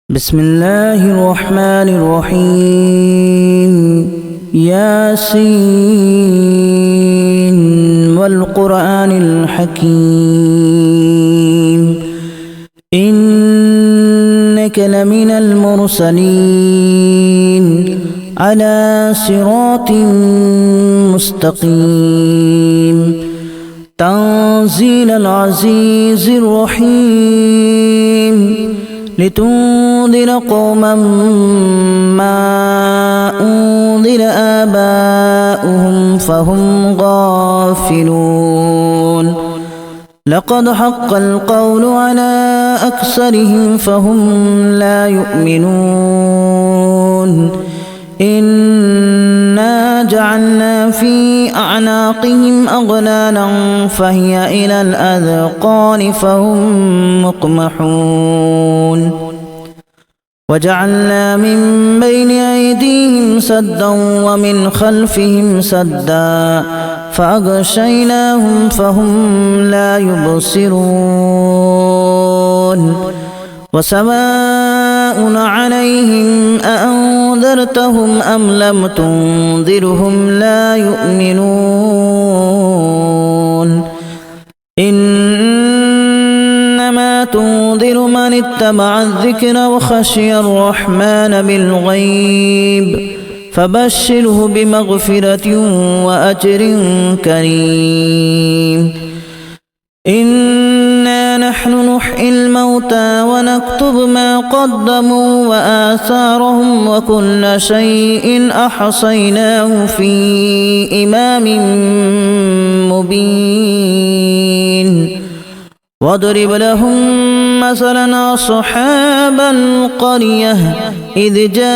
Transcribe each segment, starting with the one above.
بسم الله الرحمن الرحيم ياسين والقرآن الحكيم إنك لمن المرسلين على صراط مستقيم تنزيل العزيز الرحيم لتنذر قوما ما أنذر آباؤهم فهم غافلون لقد حق القول على أكثرهم فهم لا يؤمنون إنا جعلنا في أعناقهم أغلالا فهي إلى الأذقان فهم مقمحون وجعلنا من بين أيديهم سدا ومن خلفهم سدا فأغشيناهم فهم لا يبصرون وسواء عليهم أأنذرتهم أم لم تنذرهم لا يؤمنون إنما تنذر من اتبع الذكر وخشي الرحمن بالغيب فبشره بمغفرة وأجر كريم إنا نحن نحيي الموتى ونكتب ما قدموا وآثارهم وكل شيء أحصيناه في إمام مبين واضرب لهم مثلا أصحاب القرية إذ جاءها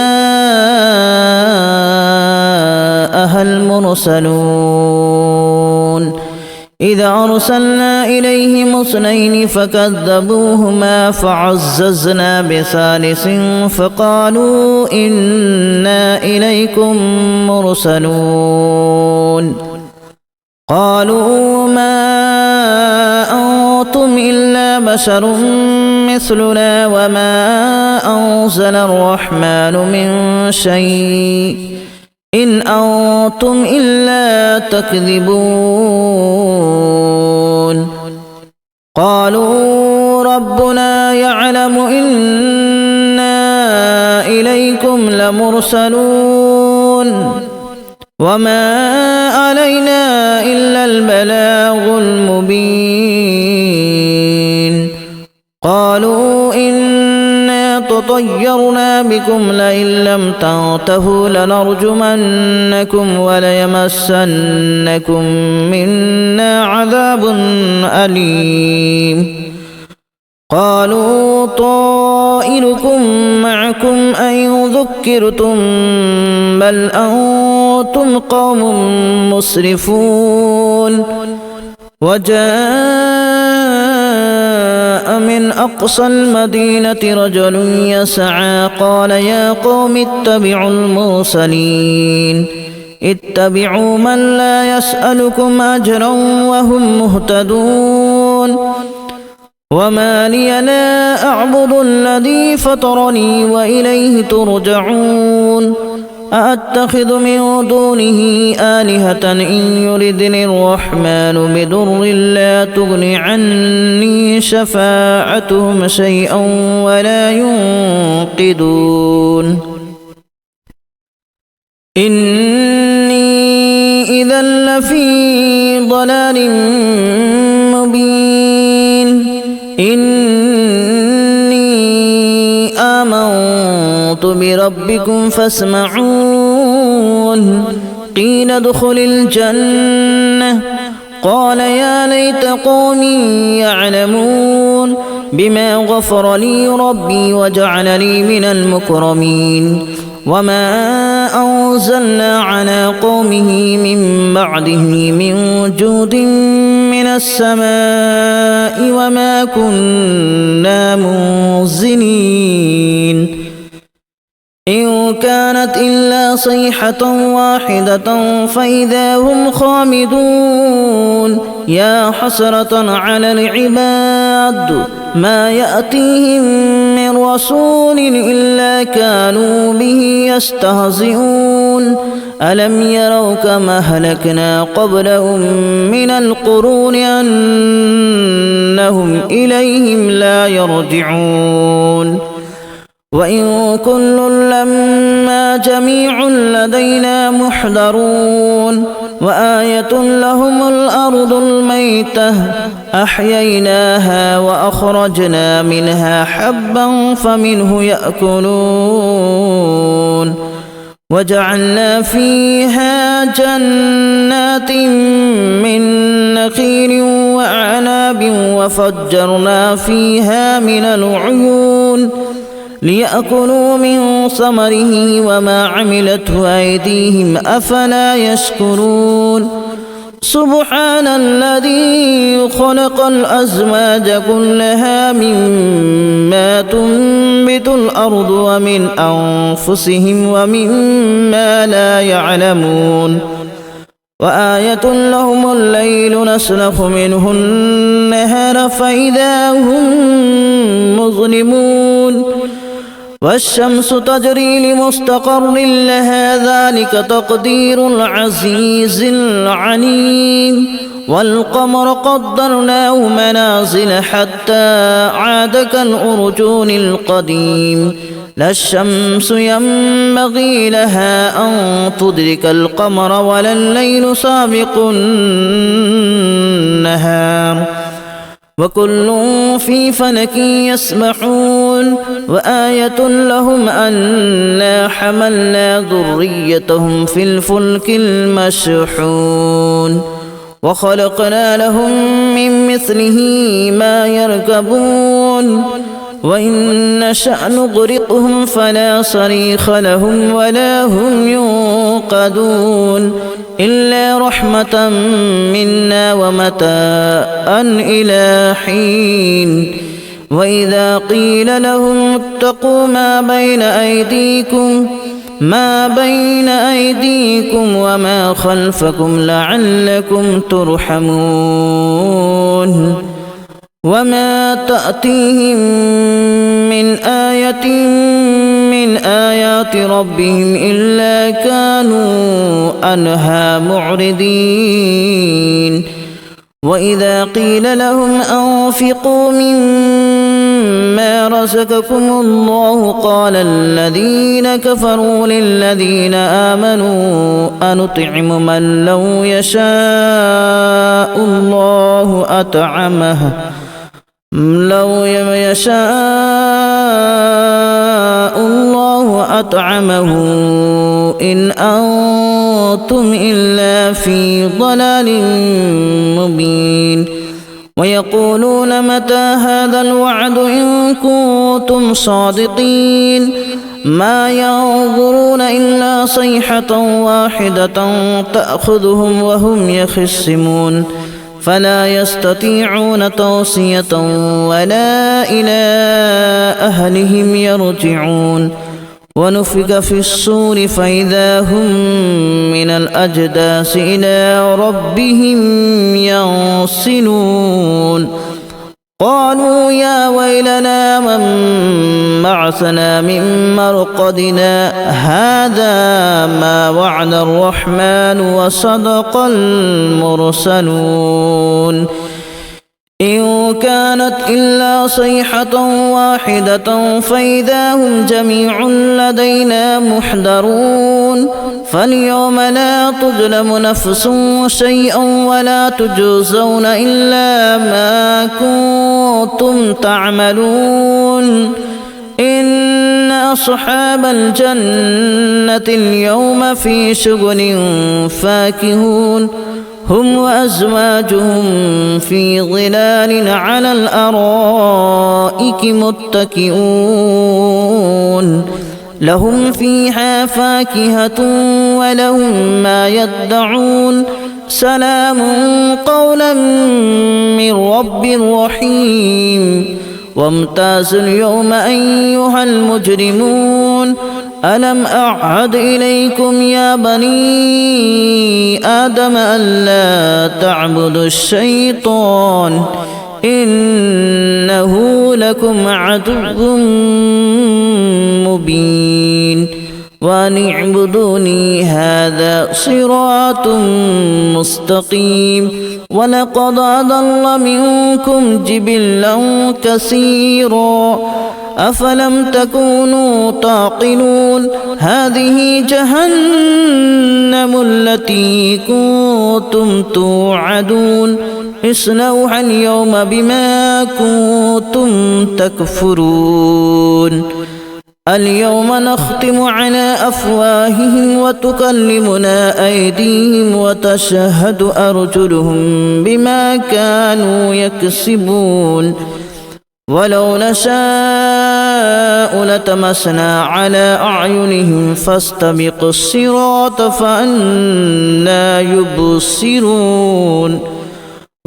المرسلون إذا أرسلنا إليهم اثنين فكذبوهما فعززنا بثالث فقالوا إنا إليكم مرسلون قالوا ما أنتم إلا بشر مثلنا وما أنزل الرحمن من شيء إن أنتم إلا تكذبون قالوا ربنا يعلم إنا إليكم لمرسلون وما علينا إلا البلاغ المبين قالوا إنا تطيرنا بكم لئن لم تنتهوا لنرجمنكم وليمسنكم منا عذاب أليم قالوا طائركم معكم أن ذكرتم بل أنتم قوم مسرفون وجاء من أقصى المدينة رجل يسعى قال يا قوم اتبعوا المرسلين اتبعوا من لا يسألكم أجرا وهم مهتدون وما لي لا أعبد الذي فطرني وإليه ترجعون أأتخذ من دونه آلهة إن يردني الرحمن بضر لا تغن عني شفاعتهم شيئا ولا ينقذون إني إذا لفي ضلال مبين إني آمنت بربكم فاسمعون قيل ادخل الجنة قال يا ليت قومي يعلمون بما غفر لي ربي وجعلني من المكرمين وما أنزلنا على قومه من بعده من جود من السماء وما كنا منزلين إن كانت إلا صيحة واحدة فإذا هم خامدون يا حسرة على العباد ما يأتيهم من رسول إلا كانوا به يستهزئون ألم يروا كما أهلكنا قبلهم من القرون أنهم إليهم لا يرجعون وإن كل لما جميع لدينا محضرون وآية لهم الأرض الميتة أحييناها وأخرجنا منها حبا فمنه يأكلون وجعلنا فيها جنات من نخيل وأعناب وفجرنا فيها من العيون ليأكلوا من ثمره وما عملته أيديهم أفلا يشكرون سبحان الذي خلق الأزواج كلها مما تنبت الأرض ومن أنفسهم ومما لا يعلمون وآية لهم الليل نسلخ منه النهار فإذا هم مظلمون والشمس تجري لمستقر لها ذلك تقدير العزيز العليم والقمر قدرناه منازل حتى عاد كالأرجون القديم لا الشمس ينبغي لها أن تدرك القمر ولا الليل سابق النهار وكل في فلك يسبحون وآية لهم أنا حملنا ذريتهم في الفلك المشحون وخلقنا لهم من مثله ما يركبون وإن نشأ نغرقهم فلا صريخ لهم ولا هم ينقذون إلا رحمة منا ومتاعا إلى حين وإذا قيل لهم اتقوا ما بين أيديكم وما خلفكم لعلكم ترحمون وما تأتيهم من آية من آيات ربهم إلا كانوا عنها معرضين وإذا قيل لهم أنفقوا مما رزقكم الله قال الذين كفروا للذين آمنوا أنطعم من لو يشاء الله أطعمه إن أنتم إلا في ضلال مبين ويقولون متى هذا الوعد إن كنتم صادقين ما ينظرون إلا صيحة واحدة تأخذهم وهم يخصمون فلا يستطيعون توصية ولا إلى أهلهم يرجعون ونفخ في الصور فإذا هم من الأجداث إلى ربهم ينسلون قالوا يا ويلنا من بعثنا من مرقدنا هذا ما وعد الرحمن وصدق المرسلون إن كانت إلا صيحة واحدة فإذا هم جميع لدينا محضرون فاليوم لا تظلم نفس شيئا ولا تجزون إلا ما كنتم تعملون إن أصحاب الجنة اليوم في شغل فاكهون هم وأزواجهم في ظلال على الأرائك متكئون لهم فيها فاكهة ولهم ما يدعون سلام قولا من رب رحيم وامتازوا اليوم أيها المجرمون ألم أعهد إليكم يا بني آدم ألا تعبدوا الشيطان إنه لكم عدو مبين وأن اعبدوني هذا صراط مستقيم ولقد أضل منكم جبلا كثيرا أفلم تكونوا تعقلون هذه جهنم التي كنتم توعدون اصلوها اليوم بما كنتم تكفرون اليوم نختم على أفواههم وتكلمنا أيديهم وتشهد أرجلهم بما كانوا يكسبون ولو نشاء لتمسنا على أعينهم فاستبقوا الصراط فأنى يبصرون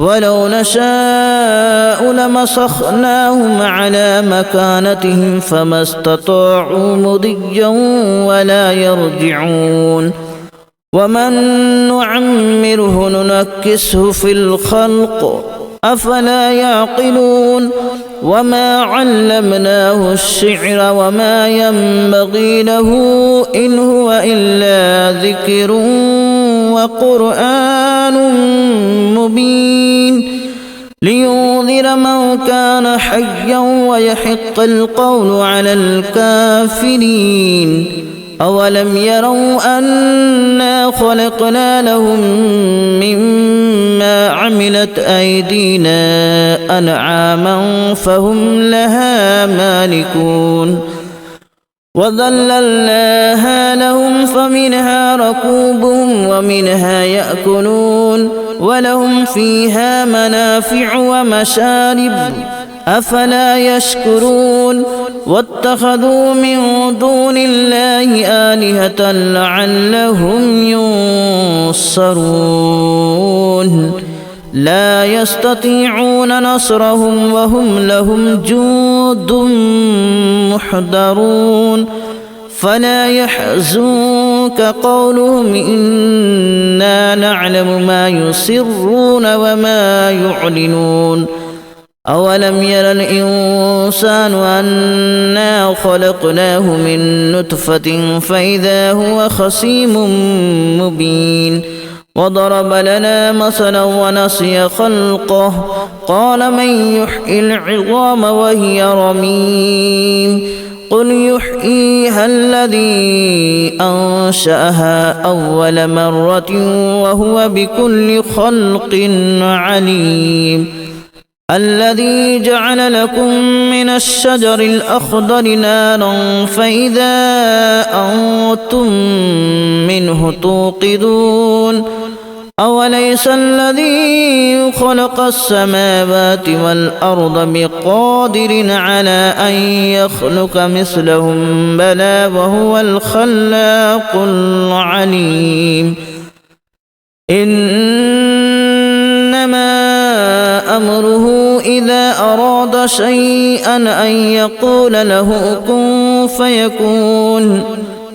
ولو نشاء لمسخناهم على مكانتهم فما استطاعوا مضيا ولا يرجعون ومن نعمره ننكسه في الخلق أفلا يعقلون وما علمناه الشعر وما ينبغي له إن هو إلا ذكر وقرآن مبين لينذر من كان حيا ويحق القول على الكافرين أولم يروا أنا خلقنا لهم مما عملت أيدينا أنعاما فهم لها مالكون وذللناها لهم فمنها ركوبهم ومنها يأكلون ولهم فيها منافع ومشارب أفلا يشكرون واتخذوا من دون الله آلهة لعلهم ينصرون لا يستطيعون نصرهم وهم لهم جند محضرون فلا يحزنك قولهم إنا نعلم ما يسرون وما يعلنون أولم ير الإنسان أنا خلقناه من نطفة فإذا هو خصيم مبين وضرب لنا مثلا ونسي خلقه قال من يحيي العظام وهي رميم قل يحييها الذي أنشأها أول مرة وهو بكل خلق عليم الذي جعل لكم من الشجر الأخضر نارا فإذا أنتم منه توقدون أوليس الذي خلق السماوات والأرض بقادر على أن يخلق مثلهم بلى وهو الخلاق العليم إنما أمره إذا أراد شيئا أن يقول له كن فيكون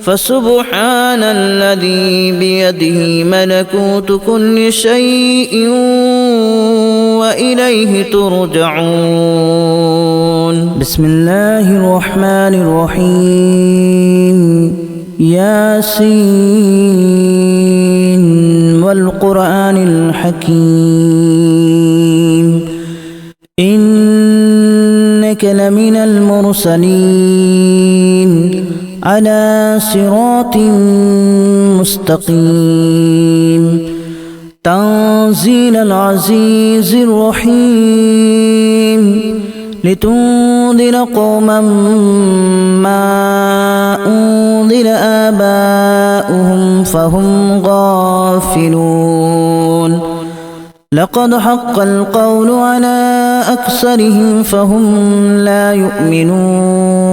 فسبحان الذي بيده ملكوت كل شيء وإليه ترجعون بسم الله الرحمن الرحيم ياسين والقرآن الحكيم إنك لمن المرسلين على صراط مستقيم تنزيل العزيز الرحيم لتنذر قوما ما أنذر آباؤهم فهم غافلون لقد حق القول على أكثرهم فهم لا يؤمنون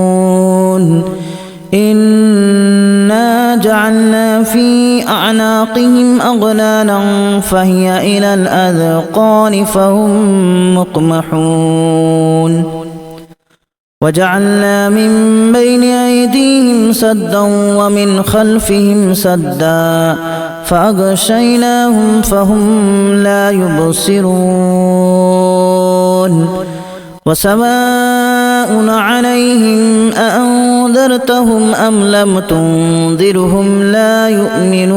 إنا جعلنا في أعناقهم أغلالا فهي إلى الأذقان فهم مقمحون وجعلنا من بين أيديهم سدا ومن خلفهم سدا فأغشيناهم فهم لا يبصرون وسواء عليهم أأنذرتهم أم لم تنذرهم لا يؤمنون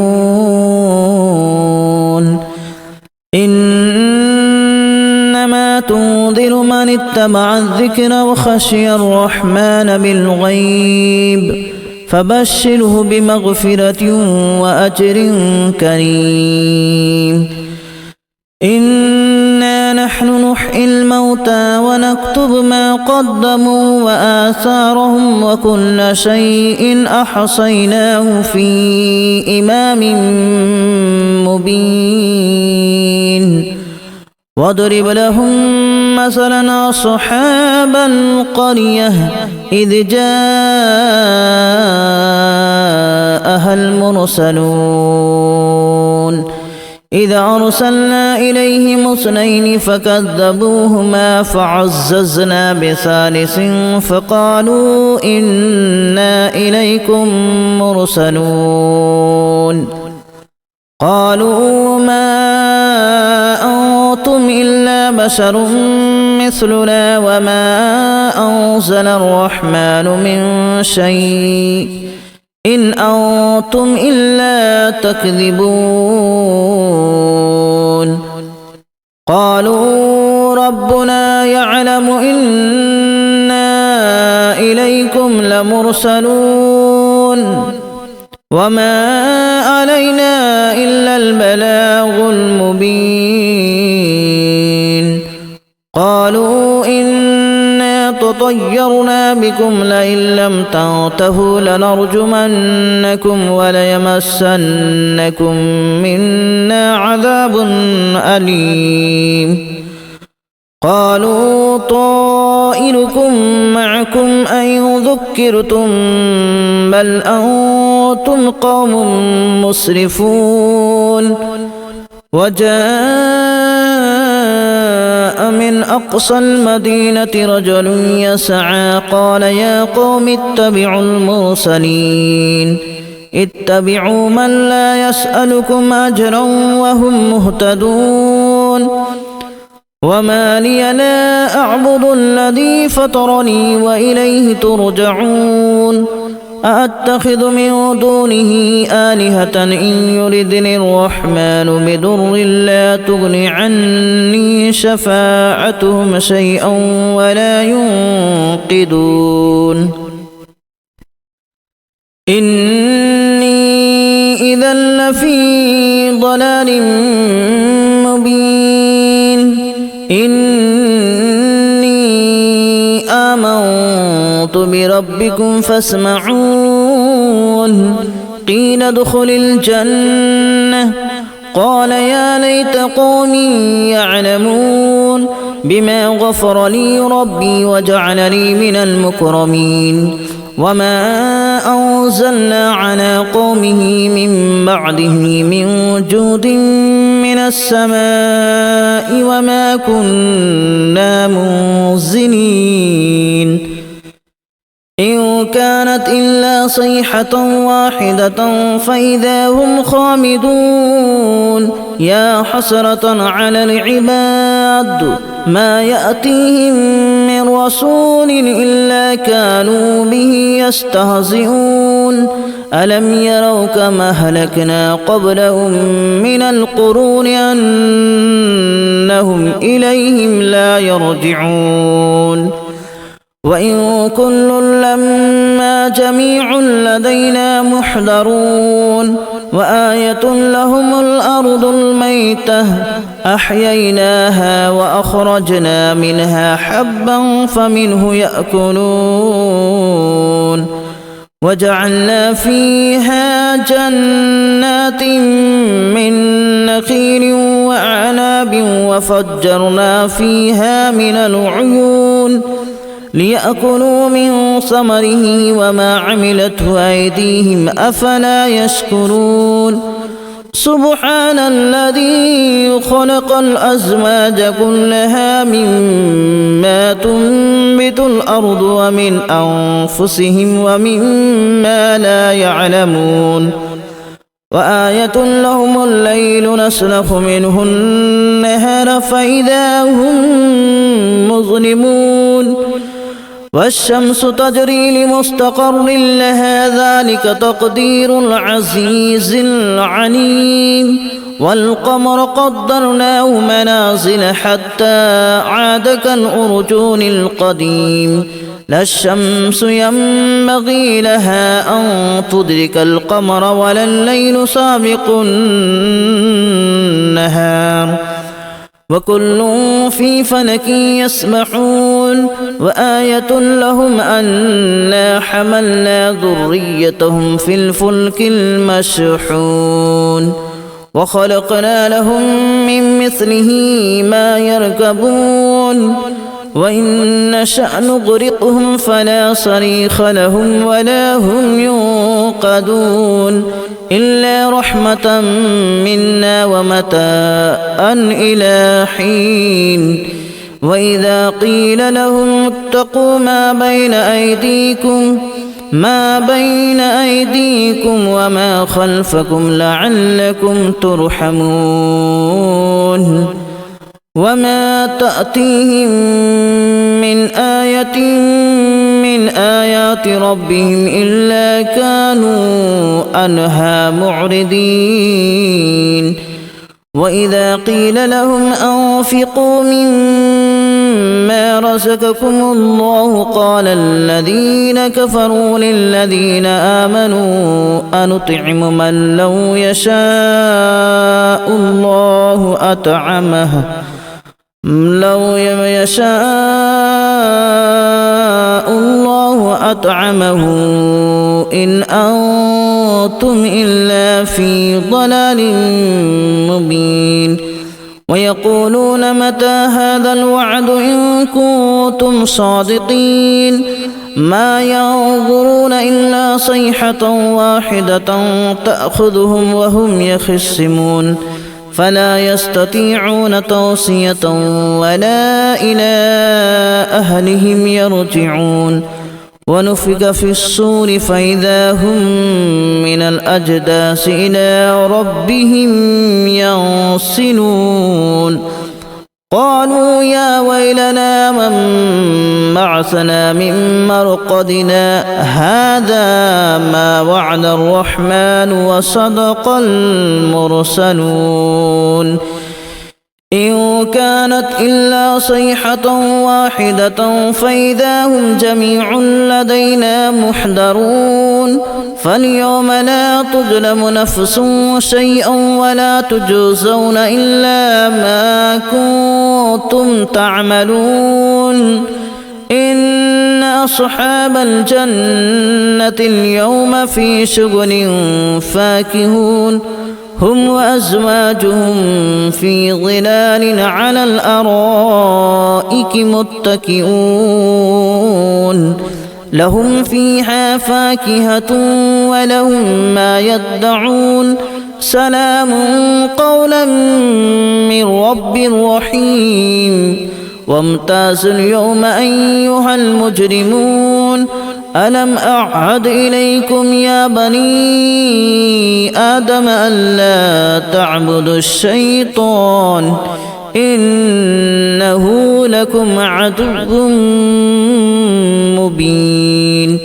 إنما تنذر من اتبع الذكر وخشي الرحمن بالغيب فبشره بمغفرة وأجر كريم إنا نحن نحيي الموتى ونكتب ما قدموا وآثارهم وكل شيء أحصيناه في إمام مبين واضرب لهم مثلا أصحاب القرية إذ جاءها المرسلون إذ أرسلنا إليهم اثنين فكذبوهما فعززنا بثالث فقالوا إنا إليكم مرسلون قالوا ما أنتم إلا بشر مثلنا وما أنزل الرحمن من شيء إن أنتم إلا تكذبون قالوا ربنا يعلم إنا إليكم لمرسلون وما علينا إلا البلاغ المبين قالوا إنا تطيرنا بكم لئن لم تنتهوا لنرجمنكم وليمسنكم منا عذاب أليم قالوا طائركم معكم أن ذكرتم بل أنتم قوم مسرفون وجاء من أقصى المدينة رجل يسعى قال يا قوم اتبعوا المرسلين اتبعوا من لا يسألكم أجرا وهم مهتدون وما لي لا أعبد الذي فطرني وإليه ترجعون أأتخذ من دونه آلهة إن يردني الرحمن بضر لا تغن عني شفاعتهم شيئا ولا ينقذون إني إذا لفي ضلال مبين إني آمنت بربكم فاسمعون قيل ادخل الجنة قال يا ليت قومي يعلمون بما غفر لي ربي وجعلني من المكرمين وما أنزلنا على قومه من بعده من جود من السماء وما كنا منزلين إن كانت إلا صيحة واحدة فإذا هم خامدون يا حسرة على العباد ما يأتيهم من رسول إلا كانوا به يستهزئون ألم يروا كما أهلكنا قبلهم من القرون أنهم إليهم لا يرجعون وإن كل لما جميع لدينا محضرون وآية لهم الأرض الميتة أحييناها وأخرجنا منها حبا فمنه يأكلون وجعلنا فيها جنات من نخيل وأعناب وفجرنا فيها من العيون ليأكلوا من ثمره وما عملته أيديهم أفلا يشكرون سبحان الذي خلق الأزواج كلها مما تنبت الأرض ومن أنفسهم ومما لا يعلمون وآية لهم الليل نسلخ منه النهار فإذا هم مظلمون والشمس تجري لمستقر لها ذلك تقدير العزيز العليم والقمر قدرناه منازل حتى عاد كالأرجون القديم لا الشمس ينبغي لها أن تدرك القمر ولا الليل سابق النهار وكل في فلك يسبحون وآية لهم أنا حملنا ذريتهم في الفلك المشحون وخلقنا لهم من مثله ما يركبون وإن نشأ نغرقهم فلا صريخ لهم ولا هم ينقذون إلا رحمة منا ومتاعا إلى حين وإذا قيل لهم اتقوا ما بين أيديكم وما خلفكم لعلكم ترحمون وما تأتيهم من آية من آيات ربهم إلا كانوا عنها معرضين وإذا قيل لهم أنفقوا مما رزقكم الله قال الذين كفروا للذين آمنوا أنطعم من لو يشاء الله أطعمه إن أنتم إلا في ضلال مبين ويقولون متى هذا الوعد إن كنتم صادقين ما ينظرون إلا صيحة واحدة تأخذهم وهم يخصمون فلا يستطيعون توصية ولا إلى أهلهم يرجعون ونفخ في الصور فإذا هم من الأجداث إلى ربهم ينسلون قالوا يا ويلنا من بعثنا من مرقدنا هذا ما وعد الرحمن وصدق المرسلون إن كانت إلا صيحة واحدة فإذا هم جميع لدينا محضرون فاليوم لا تظلم نفس شيئا ولا تجزون إلا ما كنتم تعملون إن أصحاب الجنة اليوم في شغل فاكهون هم وأزواجهم في ظلال على الأرائك متكئون لهم فيها فاكهة ولهم ما يدعون سلام قولا من رب رحيم وامتازوا اليوم أيها المجرمون ألم أعهد إليكم يا بني آدم ألا تعبدوا الشيطان إنه لكم عدو مبين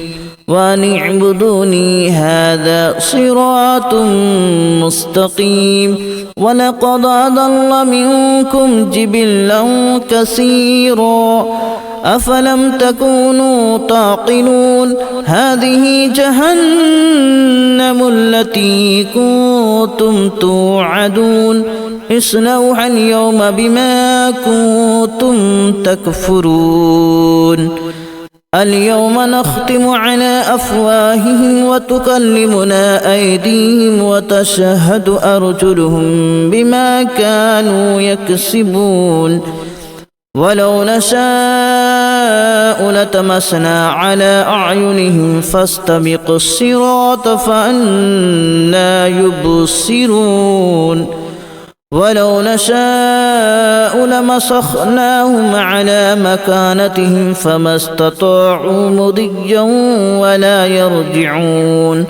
وأن اعبدوني هذا صراط مستقيم ولقد أضل منكم جبلا كثيرا أفلم تكونوا تعقلون هذه جهنم التي كنتم توعدون اصلوها اليوم بما كنتم تكفرون اليوم نختم على أفواههم وتكلمنا أيديهم وتشهد أرجلهم بما كانوا يكسبون ولو نشاء لتمسنا على أعينهم فاستبقوا الصراط فأنى يبصرون ولو نشاء لمسخناهم على مكانتهم فما استطاعوا مضيا ولا يرجعون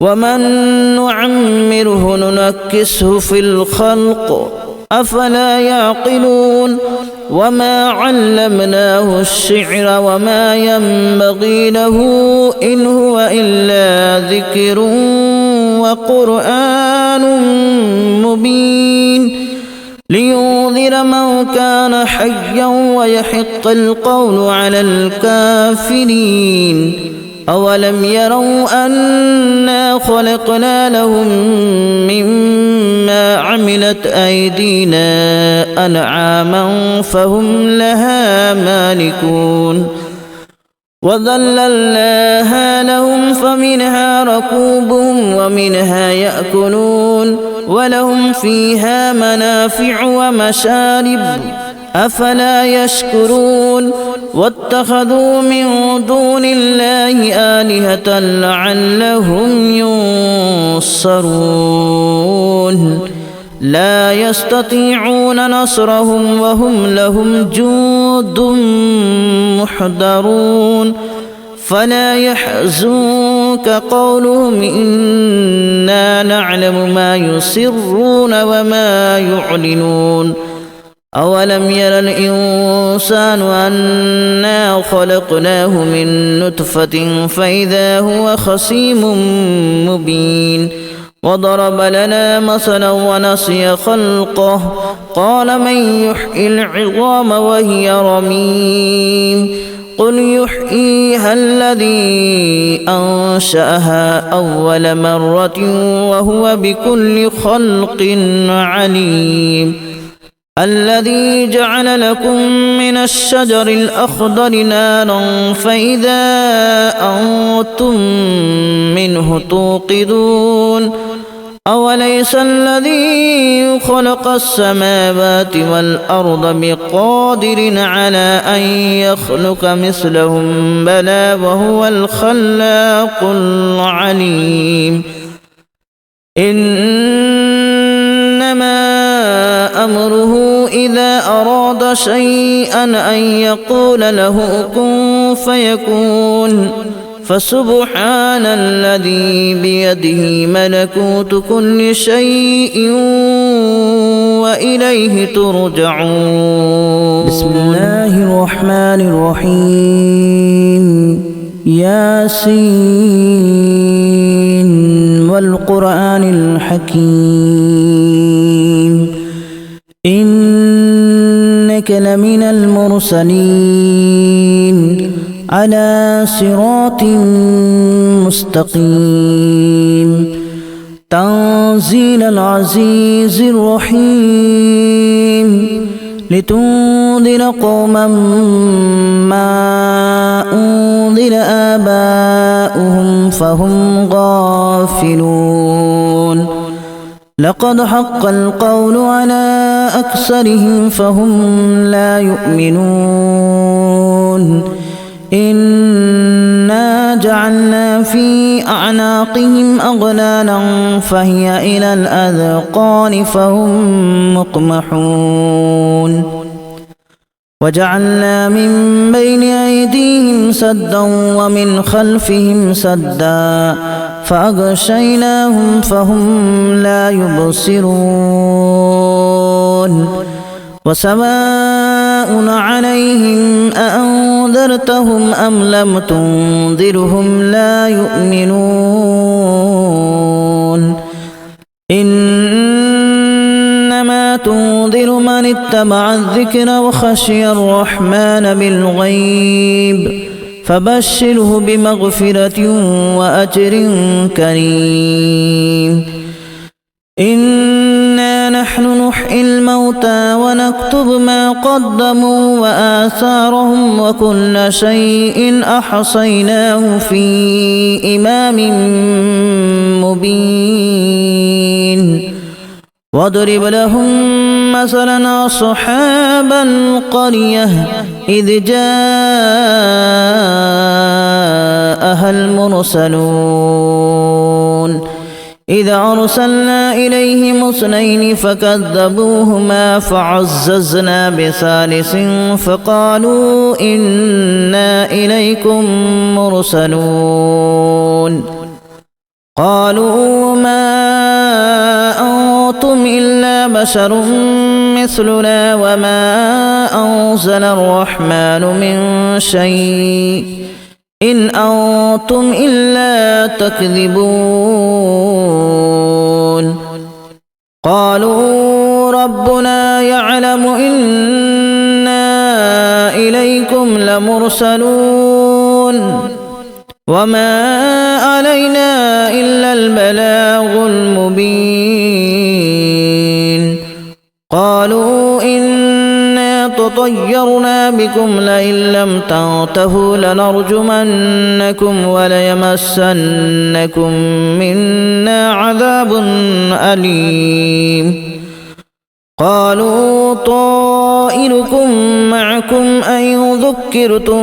ومن نعمره ننكسه في الخلق أفلا يعقلون وما علمناه الشعر وما ينبغي له إن هو إلا ذكر وقرآن مبين لينذر من كان حيا ويحق القول على الكافرين أولم يروا أنا خلقنا لهم مما عملت أيدينا أنعاما فهم لها مالكون وذللناها لهم فمنها ركوبهم ومنها يأكلون ولهم فيها منافع ومشارب أفلا يشكرون واتخذوا من دون الله آلهة لعلهم ينصرون لا يستطيعون نصرهم وهم لهم جند محضرون فلا يحزنك قولهم إنا نعلم ما يسرون وما يعلنون أولم ير الإنسان أنا خلقناه من نطفة فإذا هو خصيم مبين وضرب لنا مثلا ونسي خلقه قال من يحيي العظام وهي رميم قل يحييها الذي أنشأها أول مرة وهو بكل خلق عليم الذي جعل لكم من الشجر الأخضر نارا فإذا أنتم منه توقدون أوليس الذي خلق السماوات والأرض بقادر على أن يخلق مثلهم بلى وهو الخلاق العليم إنما أمره إذا أراد شيئا أن يقول له كن فيكون فسبحان الذي بيده ملكوت كل شيء وإليه ترجعون بسم الله الرحمن الرحيم ياسين والقرآن الحكيم إنك لمن المرسلين على صراط مستقيم تنزيل العزيز الرحيم لتنذر قوما ما أنذر آباؤهم فهم غافلون لقد حق القول على أكثرهم فهم لا يؤمنون إنا جعلنا في أعناقهم أغلالا فهي إلى الأذقان فهم مقمحون وجعلنا من بين أيديهم سدا ومن خلفهم سدا فأغشيناهم فهم لا يبصرون وسواء عليهم أأنذرتهم أم لم تنذرهم لا يؤمنون إنما تنذر من اتبع الذكر وخشي الرحمن بالغيب فبشره بمغفرة وأجر كريم إنا نحن نحيي الموتى ونكتب ما قدموا وآثارهم وكل شيء أحصيناه في إمام مبين واضرب لهم مثلا أصحاب القرية إذ جاءها المرسلون إذا أرسلنا إليهم اثنين فكذبوهما فعززنا بثالث فقالوا إنا إليكم مرسلون قالوا ما أنتم إلا بشر مثلنا وما أنزل الرحمن من شيء إن أنتم إلا تكذبون قالوا ربنا يعلم إنا إليكم لمرسلون وما علينا إلا البلاغ المبين قالوا إنا تطيرنا بكم لئن لم تنتهوا لنرجمنكم وليمسنكم منا عذاب أليم قالوا طائركم معكم أن ذكرتم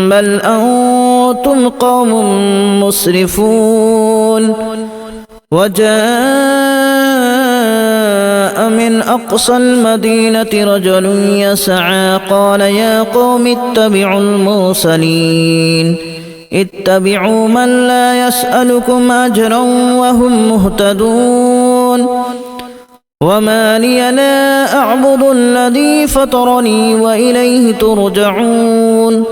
بل أنتم قوم مسرفون وجاء من أقصى المدينة رجل يسعى قال يا قوم اتبعوا المرسلين اتبعوا من لا يسألكم أجرا وهم مهتدون وما لي لا أعبد الذي فطرني وإليه ترجعون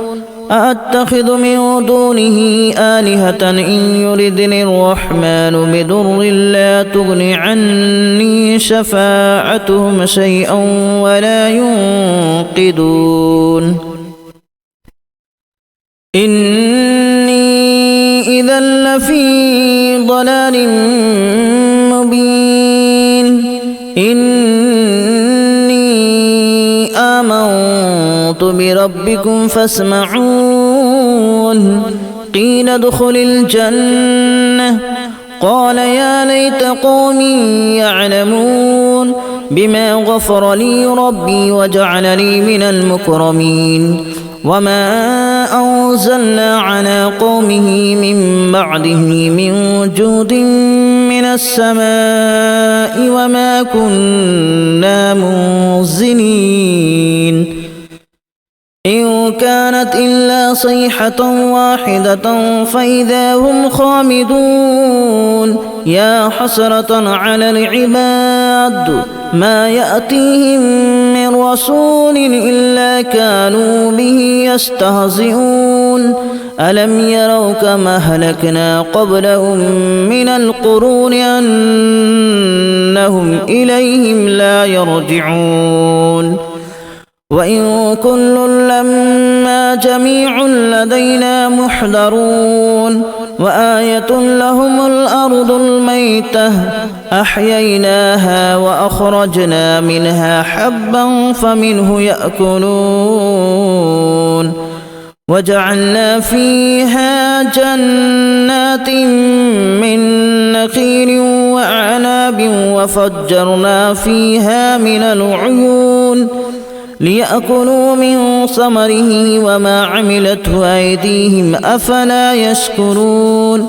أأتخذ من دونه آلهة إن يردني الرحمن بضر لا تغن عني شفاعتهم شيئا ولا ينقذون إني إذا لفي ضلال مبين إني آمنت بربكم فاسمعون قيل ادخل الجنة قال يا ليت قومي يعلمون بما غفر لي ربي وجعلني من المكرمين وما أنزلنا على قومه من بعده من جود من السماء وما كنا منزلين إن كانت إلا صيحة واحدة فإذا هم خامدون يا حسرة على العباد ما يأتيهم من رسول إلا كانوا به يستهزئون ألم يروا كما أهلكنا قبلهم من القرون أنهم إليهم لا يرجعون وإن كل لما جميع لدينا محضرون وآية لهم الأرض الميتة أحييناها وأخرجنا منها حبا فمنه يأكلون وجعلنا فيها جنات من نخيل وأعناب وفجرنا فيها من العيون ليأكلوا من ثمره وما عملته أيديهم أفلا يشكرون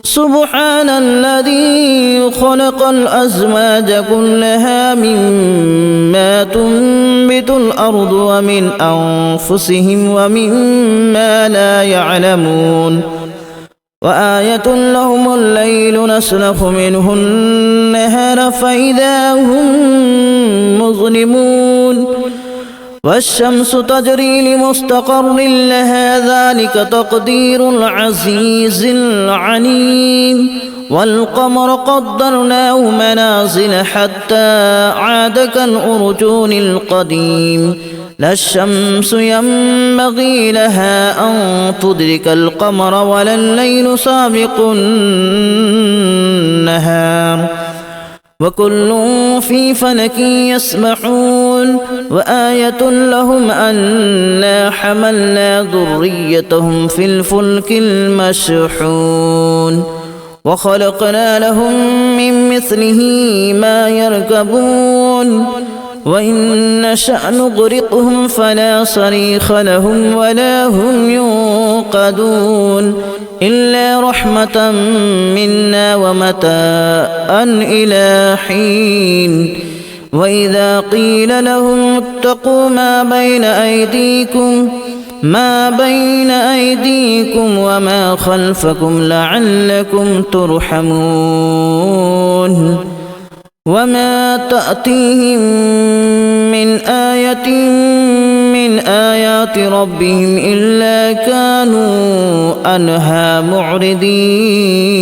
سبحان الذي خلق الأزواج كلها مما تنبت الأرض ومن أنفسهم ومما لا يعلمون وآية لهم الليل نسلخ منه النهار فإذا هم مظلمون والشمس تجري لمستقر لها ذلك تقدير العزيز العليم والقمر قدرناه منازل حتى عاد كالأرجون القديم لا الشمس ينبغي لها أن تدرك القمر ولا الليل سابق النهار وكل في فلك يسبحون وآية لهم أنا حملنا ذريتهم في الفلك المشحون وخلقنا لهم من مثله ما يركبون وإن نشأ نغرقهم فلا صريخ لهم ولا هم ينقذون إلا رحمة منا ومتاعا إلى حين وإذا قيل لهم اتقوا ما بين أيديكم وما خلفكم لعلكم ترحمون وما تأتيهم من آية من آيات ربهم إلا كانوا عنها معرضين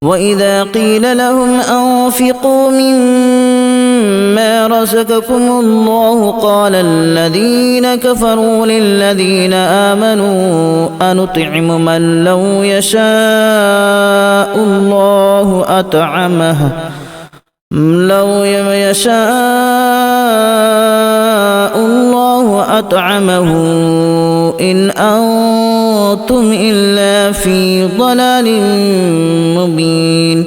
وإذا قيل لهم أنفقوا مما رزقكم الله قال الذين كفروا للذين آمنوا أنطعم من لو يشاء الله أطعمه إن أنتم إلا في ضلال مبين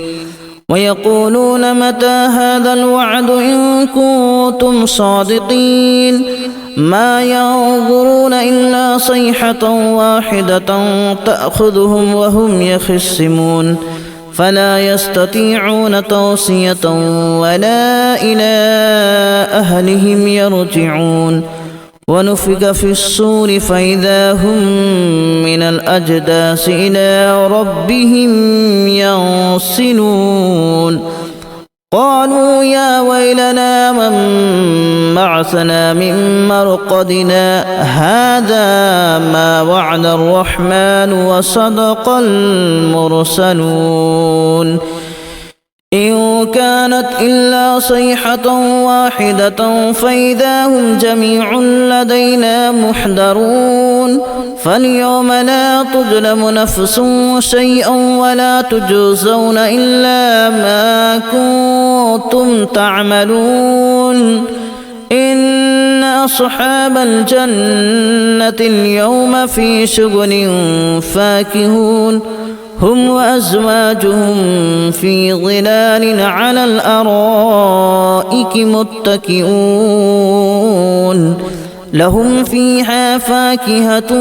ويقولون متى هذا الوعد إن كنتم صادقين ما ينظرون إلا صيحة واحدة تأخذهم وهم يخصمون فلا يستطيعون توصية ولا إلى أهلهم يرجعون ونفخ في الصور فإذا هم من الأجداث إلى ربهم ينسلون قالوا يا ويلنا من بعثنا من مرقدنا هذا ما وعد الرحمن وصدق المرسلون إن كانت إلا صيحة واحدة فإذا هم جميع لدينا محضرون فاليوم لا تظلم نفس شيئا ولا تجزون إلا ما كنتم تعملون إن أصحاب الجنة اليوم في شغل فاكهون هم وأزواجهم في ظلال على الأرائك متكئون لهم فيها فاكهة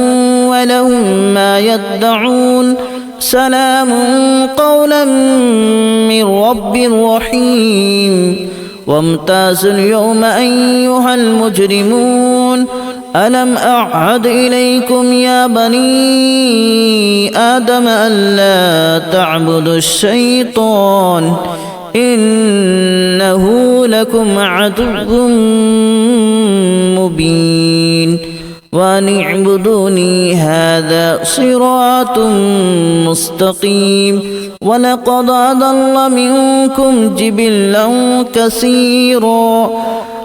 ولهم ما يدعون سلام قولا من رب رحيم وامتازوا اليوم أيها المجرمون ألم أعهد إليكم يا بني آدم ألا تعبدوا الشيطان إنه لكم عدو مبين وأن اعبدوني هذا صراط مستقيم ولقد أضل منكم جبلا كثيرا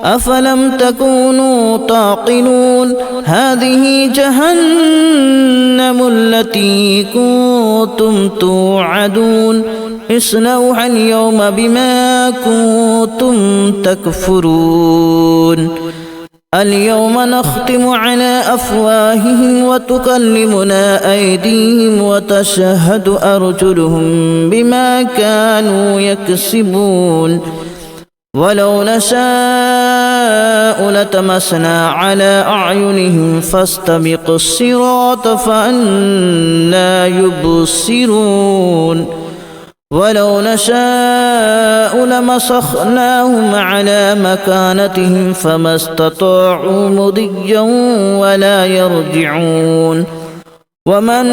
أفلم تكونوا تعقلون هذه جهنم التي كنتم توعدون اصلوها اليوم بما كنتم تكفرون اليوم نختم على أفواههم وتكلمنا أيديهم وتشهد أرجلهم بما كانوا يكسبون ولو نشاء لتمسنا على أعينهم فاستبقوا الصراط فأنى يبصرون ولو نشاء لمسخناهم على مكانتهم فما استطاعوا مضيا ولا يرجعون ومن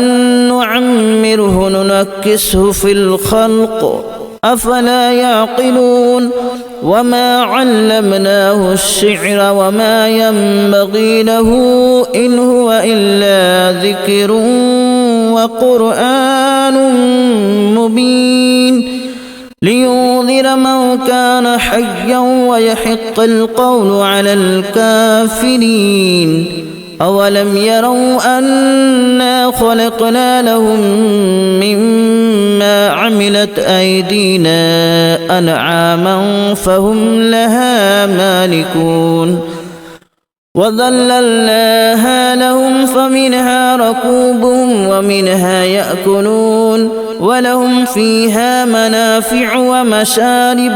نعمره ننكسه في الخلق أفلا يعقلون وما علمناه الشعر وما ينبغي له إن هو إلا ذكر وقرآن مبين لينذر من كان حيا ويحق القول على الكافرين أولم يروا أنا خلقنا لهم مما عملت أيدينا أنعاما فهم لها مالكون وذللناها لهم فمنها ركوبهم ومنها يأكلون ولهم فيها منافع ومشارب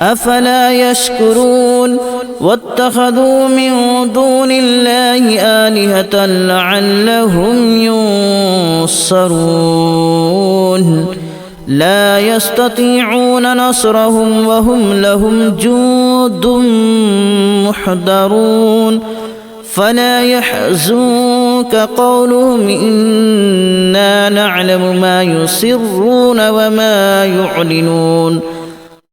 أفلا يشكرون واتخذوا من دون الله آلهة لعلهم ينصرون لا يستطيعون نصرهم وهم لهم جند محضرون فلا يحزنك قولهم إنا نعلم ما يسرون وما يعلنون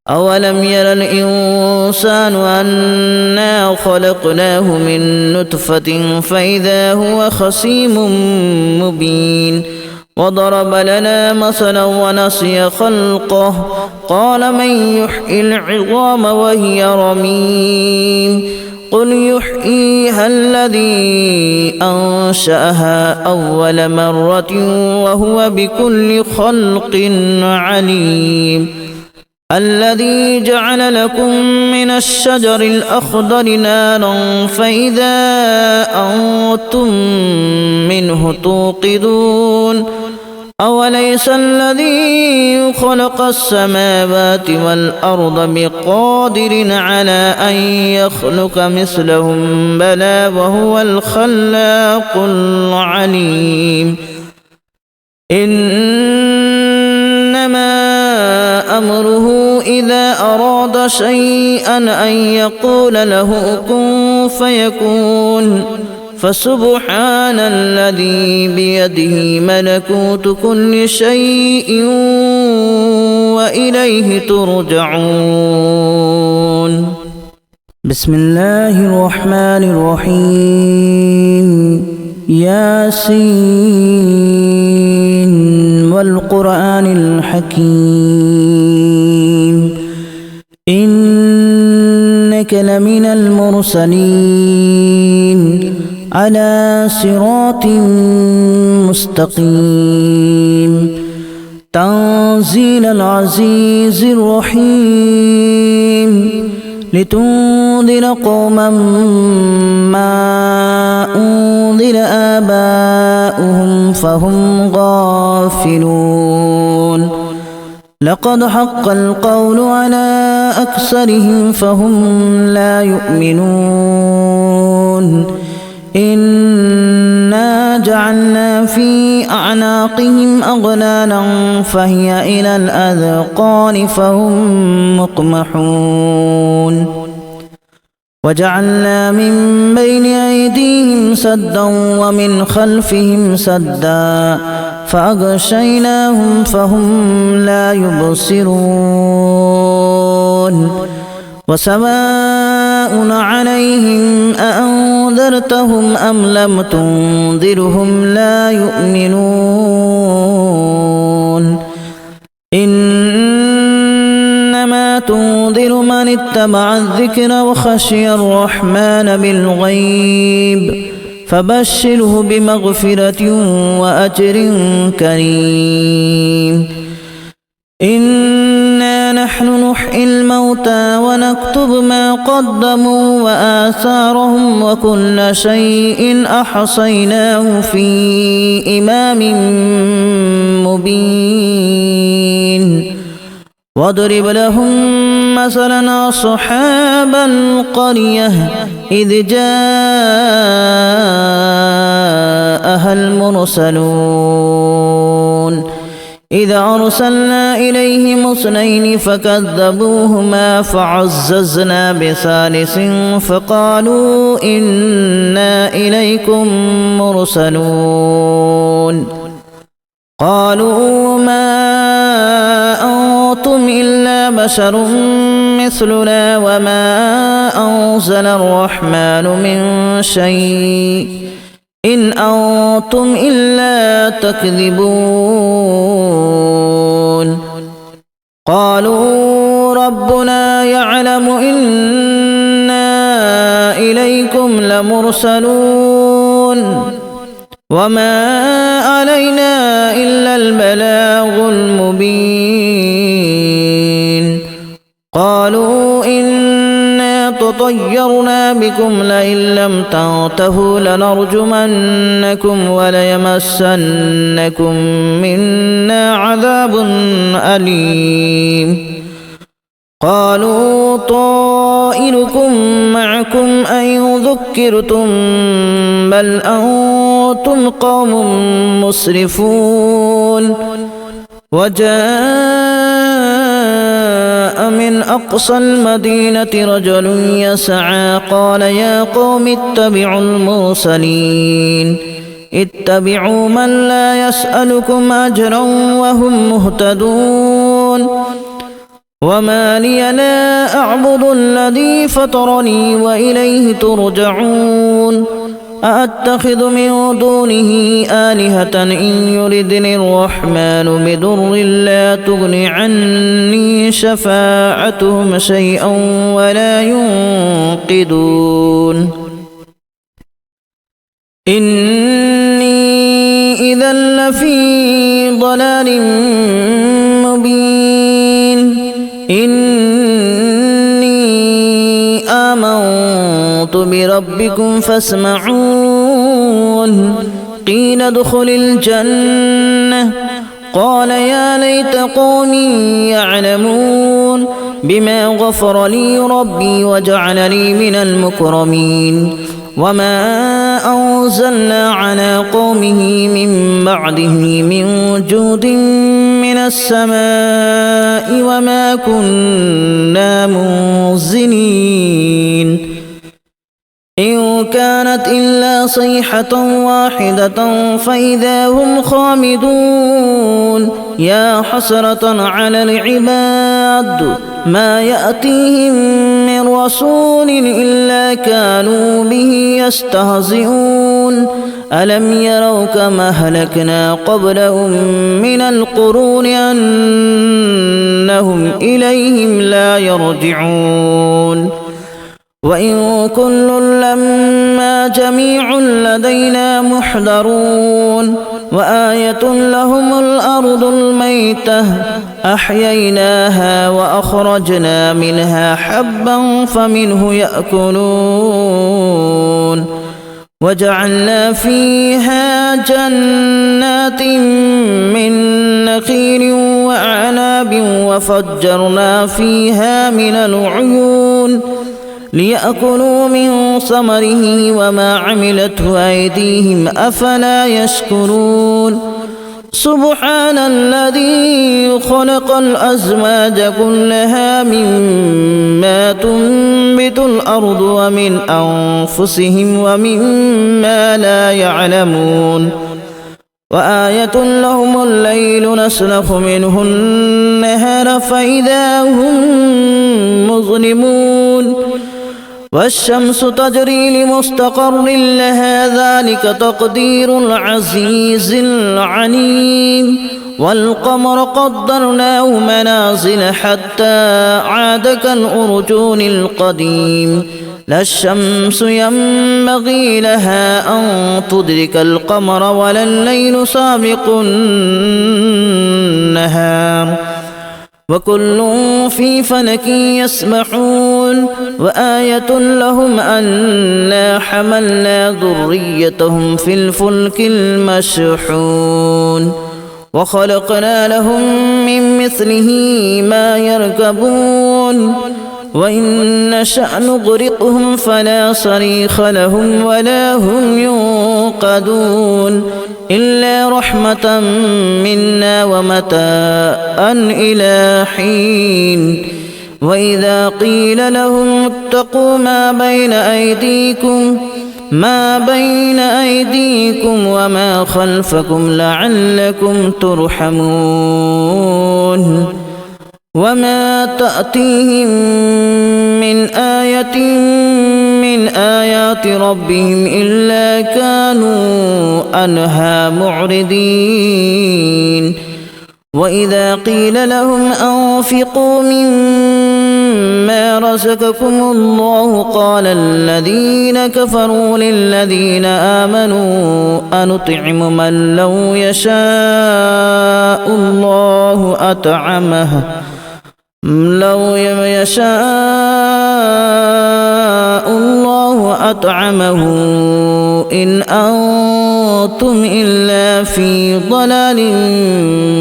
أولم ير الإنسان أنا خلقناه من نطفة فإذا هو خصيم مبين وضرب لنا مثلا ونسي خلقه قال من يحيي العظام وهي رميم قل يحييها الذي أنشأها أول مرة وهو بكل خلق عليم الذي جعل لكم من الشجر الأخضر نارا فإذا أنتم منه توقدون أوليس الذي خلق السماوات والأرض بقادر على أن يخلق مثلهم بلى وهو الخلاق العليم إنما أمره إذا أراد شيئا أن يقول له كن فيكون فسبحان الذي بيده ملكوت كل شيء وإليه ترجعون. بسم الله الرحمن الرحيم. ياسين والقرآن الحكيم إنك لمن المرسلين على صراط مستقيم تنزيل العزيز الرحيم لتنذر قوما ما أنذر آباؤهم فهم غافلون لقد حق القول على أكثرهم فهم لا يؤمنون إنا جعلنا في أعناقهم أغلالا فهي إلى الأذقان فهم مقمحون وجعلنا من بين أيديهم سدا ومن خلفهم سدا فأغشيناهم فهم لا يبصرون وسواء عليهم أأنذرتهم أم لم تنذرهم لا يؤمنون إنما تنذر من اتبع الذكر وخشي الرحمن بالغيب فبشره بمغفرة وأجر كريم إنا نحن نحيي الموتى ونكتب ما قدموا وآثارهم وكل شيء أحصيناه في إمام مبين واضرب لهم مثلا أصحاب القرية إذ جاءها المرسلون إذا أرسلنا إليهم اثنين فكذبوهما فعززنا بثالث فقالوا إنا إليكم مرسلون قالوا ما أنتم إلا بشر مثلنا وما أنزل الرحمن من شيء إن أنتم إلا تكذبون قالوا ربنا يعلم إنا إليكم لمرسلون وما علينا إلا البلاغ المبين قالوا إنا تطيرنا بكم لئن لم تنتهوا لنرجمنكم وليمسنكم منا عذاب أليم قالوا طائركم معكم أن ذكرتم بل أنتم قوم مسرفون وجاء من أقصى المدينة رجل يسعى قال يا قوم اتبعوا المرسلين اتبعوا من لا يسألكم أجرا وهم مهتدون وما لي لا أعبد الذي فطرني وإليه ترجعون أأتخذ من دونه آلهة إن يردني الرحمن بضر لا تغن عني شفاعتهم شيئا ولا ينقذون إني إذا لفي ضلال مبين إني آمنت بربكم فاسمعون قيل ادخل الجنة قال يا ليت قومي يعلمون بما غفر لي ربي وجعلني من المكرمين وما أنزلنا على قومه من بعده من جود من السماء وما كنا منزلين إن كانت إلا صيحة واحدة فإذا هم خامدون يا حسرة على العباد ما يأتيهم من رسول إلا كانوا به يستهزئون ألم يروا كما أهلكنا قبلهم من القرون أنهم إليهم لا يرجعون وإن كل لما جميع لدينا محضرون وآية لهم الأرض الميتة أحييناها وأخرجنا منها حبا فمنه يأكلون وجعلنا فيها جنات من نخيل وأعناب وفجرنا فيها من العيون ليأكلوا من ثمره وما عملته أيديهم أفلا يشكرون سبحان الذي خلق الأزواج كلها مما تنبت الأرض ومن أنفسهم ومما لا يعلمون وآية لهم الليل نسلخ منه النهار فإذا هم مظلمون والشمس تجري لمستقر لها ذلك تقدير العزيز العليم والقمر قدرناه منازل حتى عاد كالأرجون القديم لا الشمس ينبغي لها أن تدرك القمر ولا الليل سابق النهار وكل في فلك يسبحون وآية لهم أنا حملنا ذريتهم في الفلك المشحون وخلقنا لهم من مثله ما يركبون وإن نشأ نغرقهم فلا صريخ لهم ولا هم ينقذون إلا رحمة منا ومتاعا إلى حين وإذا قيل لهم اتقوا ما بين أيديكم وما خلفكم لعلكم ترحمون وما تأتيهم من آية من آيات ربهم إلا كانوا عنها معرضين وإذا قيل لهم أنفقوا مما رزقكم الله قال الذين كفروا للذين آمنوا أنطعم من لو يشاء الله أطعمه إن أنتم إلا في ضلال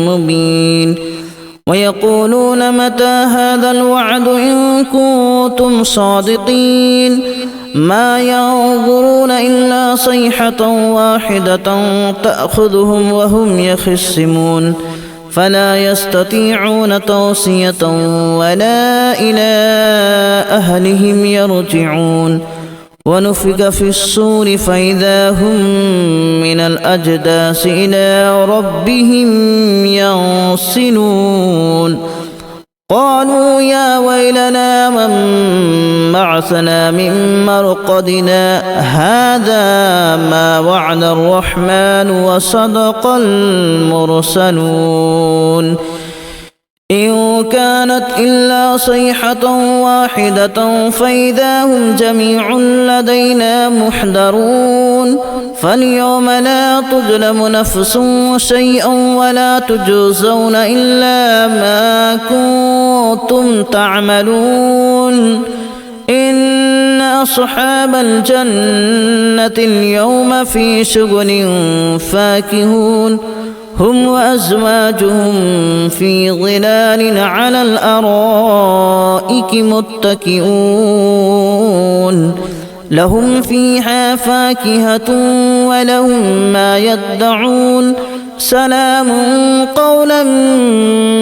مبين ويقولون متى هذا الوعد إن كنتم صادقين ما ينظرون إلا صيحة واحدة تأخذهم وهم يخصمون فلا يستطيعون توصية ولا إلى أهلهم يرجعون ونفخ في الصور فإذا هم من الأجداث إلى ربهم ينسلون قالوا يا ويلنا من بعثنا من مرقدنا هذا ما وعد الرحمن وصدق المرسلون إن كانت إلا صيحة واحدة فإذا هم جميع لدينا محضرون فاليوم لا تظلم نفس شيئا ولا تجزون إلا ما كنتم تعملون إن أصحاب الجنة اليوم في شغل فاكهون هم وأزواجهم في ظلال على الأرائك متكئون لهم فيها فاكهة ولهم ما يدعون سلام قولا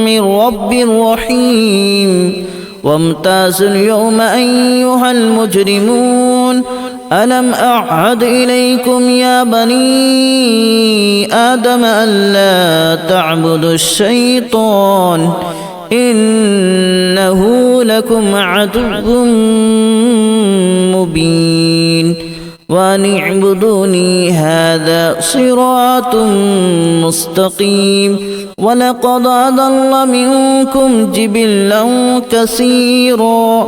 من رب رحيم وامتازوا اليوم أيها المجرمون ألم أعهد إليكم يا بني آدم ألا تعبدوا الشيطان إنه لكم عدو مبين وأن اعبدوني هذا صراط مستقيم ولقد أضل منكم جبلا كثيرا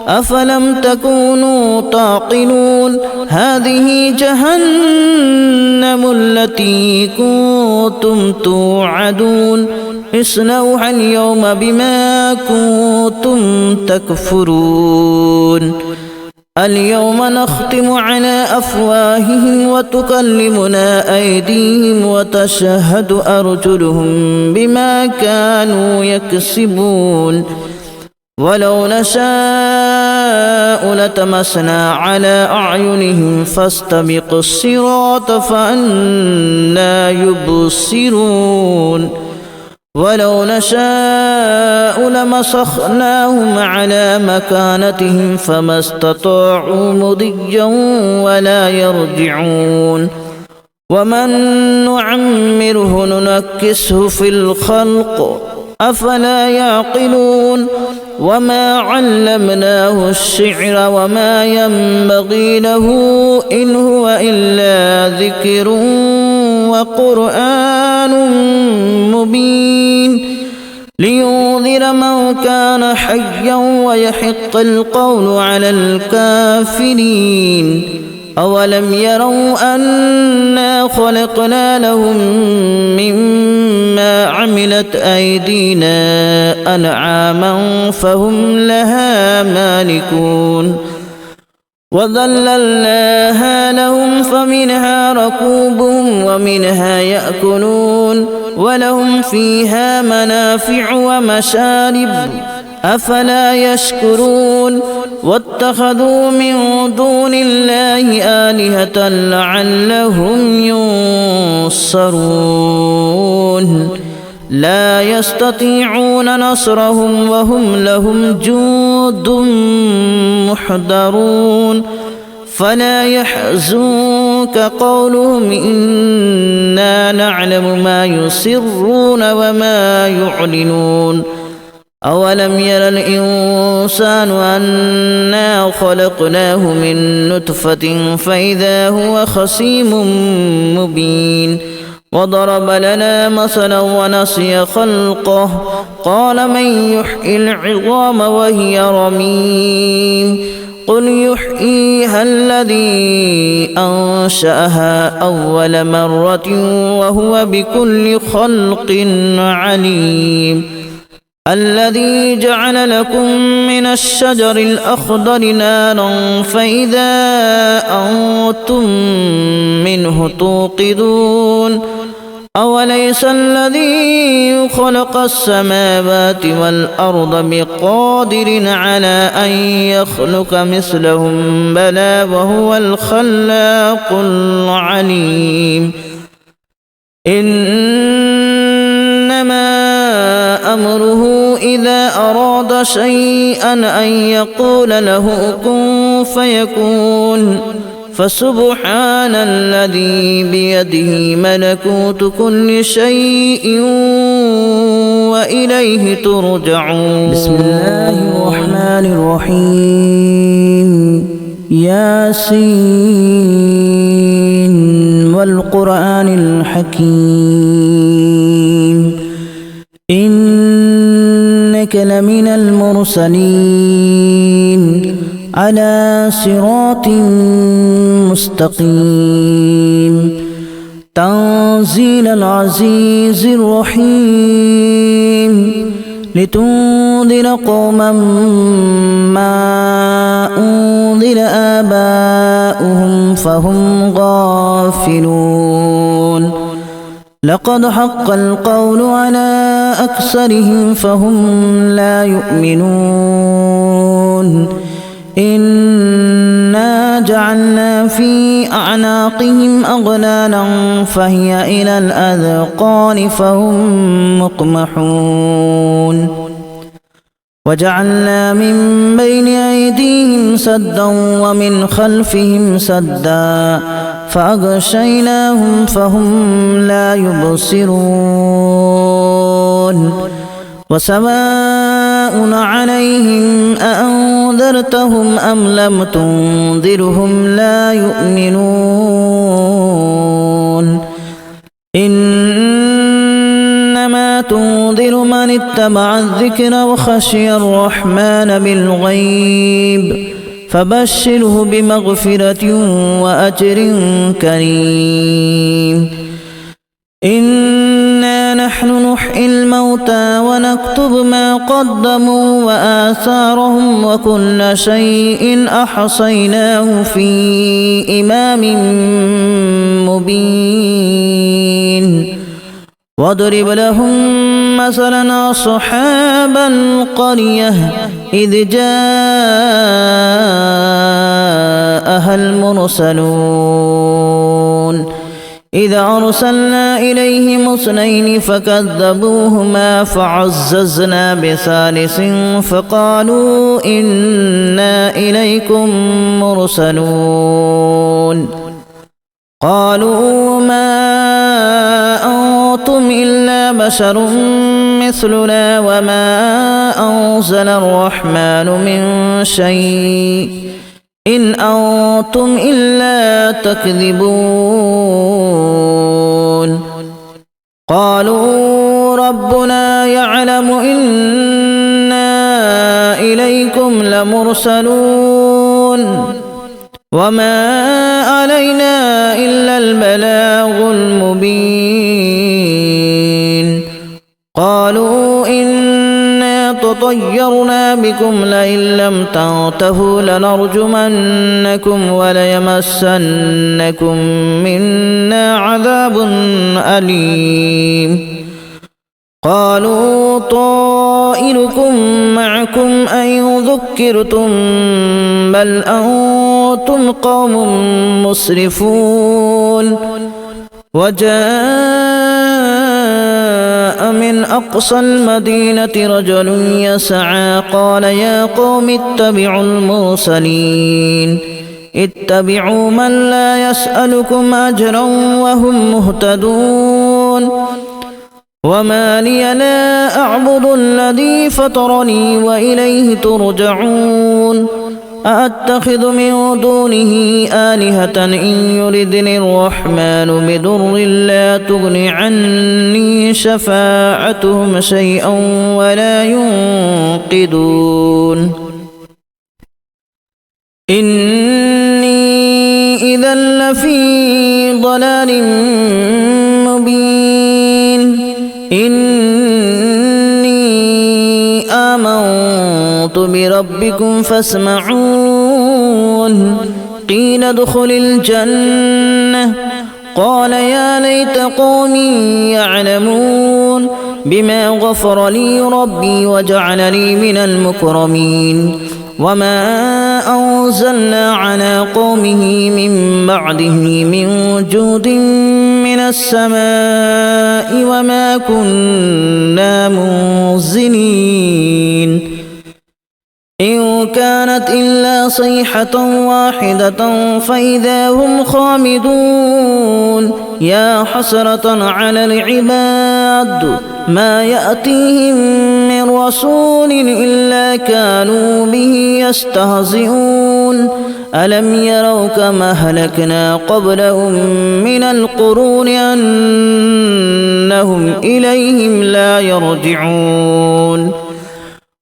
أفلم تكونوا تعقلون هذه جهنم التي كنتم توعدون اصلوها اليوم بما كنتم تكفرون اليوم نختم على أفواههم وتكلمنا أيديهم وتشهد أرجلهم بما كانوا يكسبون ولو نشاء لتمسنا على أعينهم فاستبقوا الصراط فأنى يبصرون ولو نشاء لمسخناهم على مكانتهم فما استطاعوا مضيا ولا يرجعون ومن نعمره ننكسه في الخلق أفلا يعقلون وما علمناه الشعر وما ينبغي له إن هو إلا ذكر وقرآن مبين لينذر من كان حيا ويحق القول على الكافرين أولم يروا أنا خلقنا لهم مما عملت أيدينا أنعاما فهم لها مالكون وذللناها لهم فمنها ركوبهم ومنها يأكلون ولهم فيها منافع ومشارب أفلا يشكرون واتخذوا من دون الله آلهة لعلهم ينصرون لا يستطيعون نصرهم وهم لهم جند محضرون فلا يحزنك قولهم إنا نعلم ما يسرون وما يعلنون أولم ير الإنسان أنا خلقناه من نطفة فإذا هو خصيم مبين وضرب لنا مثلا ونسي خلقه قال من يحيي العظام وهي رميم قل يحييها الذي أنشأها أول مرة وهو بكل خلق عليم الذي جعل لكم من الشجر الأخضر نارا فإذا أنتم منه توقدون أوليس الذي خلق السماوات والأرض بقادر على أن يخلق مثلهم بلى وهو الخلاق العليم إنما أمره إذا أراد شيئا أن يقول له كن فيكون فسبحان الذي بيده ملكوت كل شيء وإليه وإليه ترجعون. بسم الله الرحمن الرحيم. ياسين والقرآن الحكيم إنك لمن المرسلين على صراط مستقيم تنزيل العزيز الرحيم لتنذر قوما ما أنذر آباؤهم فهم غافلون لقد حق القول على أكثرهم فهم لا يؤمنون إنا جعلنا في أعناقهم أغلالا فهي إلى الأذقان فهم مقمحون وجعلنا من بين أيديهم سدا ومن خلفهم سدا فأغشيناهم فهم لا يبصرون وسواء عليهم أأنذرتهم أم لم تنذرهم لا يؤمنون إنما تنذر من اتبع الذكر وخشي الرحمن بالغيب فبشره بمغفرة وأجر كريم إنا نحن نحيي الموتى ونكتب ما قدموا وآثارهم وكل شيء أحصيناه في إمام مبين واضرب لهم مثلا أصحاب القرية إذ جاءها المرسلون إذا أرسلنا إليهم اثنين فكذبوهما فعززنا بثالث فقالوا إنا إليكم مرسلون قالوا ما أنتم إلا بشر مثلنا وما أنزل الرحمن من شيء إن أنتم إلا تكذبون قالوا ربنا يعلم إنا إليكم لمرسلون وما علينا إلا البلاغ المبين قالوا إنا تطيرنا بكم لئن لم تنتهوا لنرجمنكم وليمسنكم منا عذاب أليم قالوا طائركم معكم أن ذكرتم بل أنتم قوم مسرفون وجاء من أقصى المدينة رجل يسعى قال يا قوم اتبعوا المرسلين اتبعوا من لا يسألكم أجرا وهم مهتدون وما لي لا أعبد الذي فطرني وإليه ترجعون أأتخذ من دونه آلهة إن يردني الرحمن بضر لا تغن عني شفاعتهم شيئا ولا ينقذون إني إذا لفي ضلال مبين إني آمنت بربكم فاسمعون قيل ادخل الجنة قال يا ليت قومي يعلمون بما غفر لي ربي وجعلني من المكرمين وما أنزلنا على قومه من بعده من جود من السماء وما كنا منزلين إن كانت إلا صيحة واحدة فإذا هم خامدون يا حسرة على العباد ما يأتيهم من رسول إلا كانوا به يستهزئون ألم يروا كما أهلكنا قبلهم من القرون أنهم إليهم لا يرجعون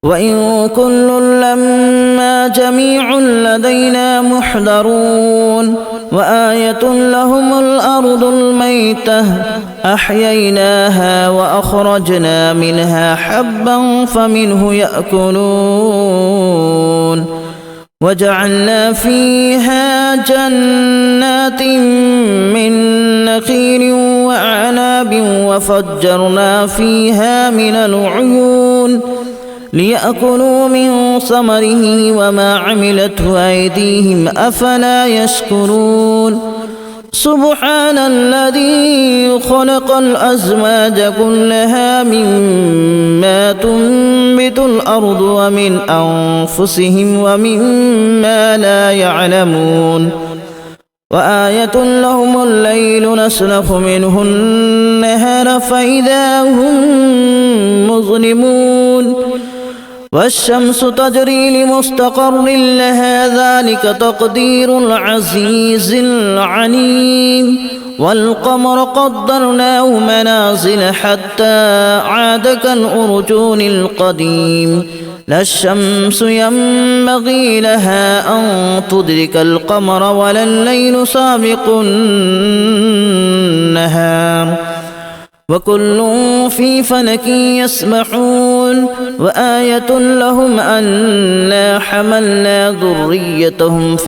وإن كل لما جميع لدينا محضرون وآية لهم الأرض الميتة أحييناها وأخرجنا منها حبا فمنه يأكلون وجعلنا فيها جنات من نخيل وأعناب وفجرنا فيها من العيون ليأكلوا من ثمره وما عملته أيديهم أفلا يشكرون سبحان الذي خلق الأزواج كلها مما تنبت الأرض ومن أنفسهم ومما لا يعلمون وآية لهم الليل نسلخ منه النهار فإذا هم مظلمون والشمس تجري لمستقر لها ذلك تقدير العزيز العليم والقمر قدرناه منازل حتى عاد كالأرجون القديم لا الشمس ينبغي لها أن تدرك القمر ولا الليل سابق النهار وكل في فلك يسبحون وآية لهم أنا حملنا ذريتهم